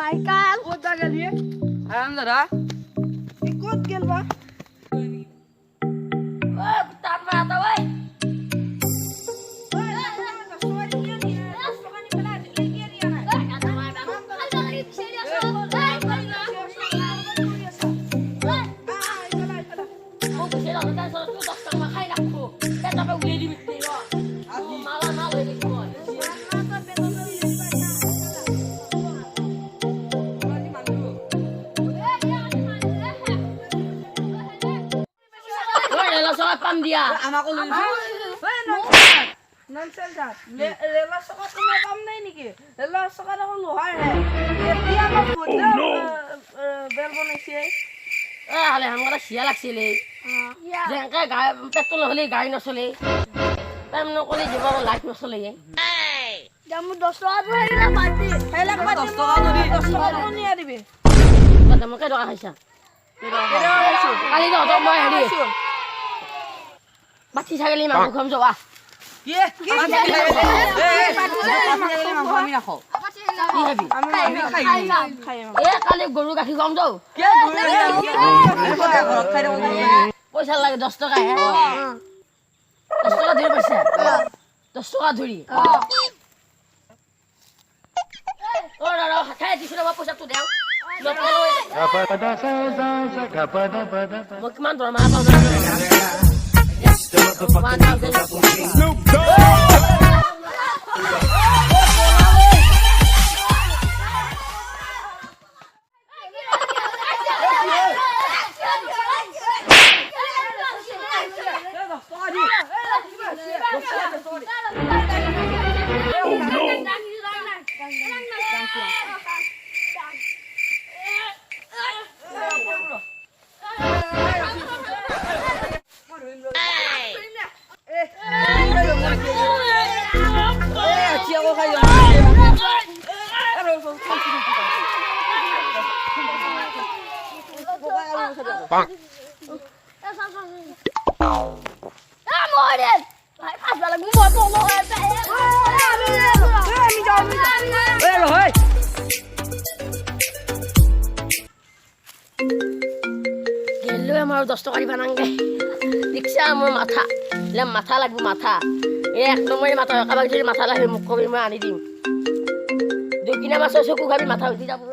Michael ক'ত গেলি আৰাম দাদা এই ক'ত গেল বা ঐ তাত মাতা ঐ পাম দিয়া আমাকো লৈ ননসেন্স দাত ৰেলা চকা তোমাৰ কাম নাই নেকি ৰেলা চকা দেখোন লোহাৰ হে এতিয়া আমাৰ ফুটে বেল বনাইছে হালে हमरा সিয়া লাগছিলে যেনকে গায় পেট্ৰল হলে গাড়ী নচলে টাইম নকলে জীবন লাইফ নচলে জামু 10 টাকা ধৰিলা বাতি হেলা 10 টকা ধৰি 10 টকা নিয়া দিবি তোমাকে টকা খাইছা কালি তো মই হেৰি বাতি ছাগলী মাংস খাম যোৱা কি আমি নাখাও কি খাবি আমি খাই এ কালি গৰু গাখীৰ খাম যাও কি ঘৰত খাই পইচা লাগে 10 টকা হে 10 টকা ধৰি পইচা 10 টকা ধৰি ও ৰা খাই দিছ না পইচা তো দেও মই কিমান দৰমহা পাওঁ Snoop Bang. Morin. Hai pas balik gua tolong গেলো আমার 10 টাকা দিবা নাঙ্গে রিকশা আমার মাথা লে মাথা লাগবো মাথা এক নম্বরে মাথা কাবাক যদি মাথা লাগে মুখ কবি মই আনি দিম দুই কিনা মাছ চকু খাবি মাথা উঠি যাব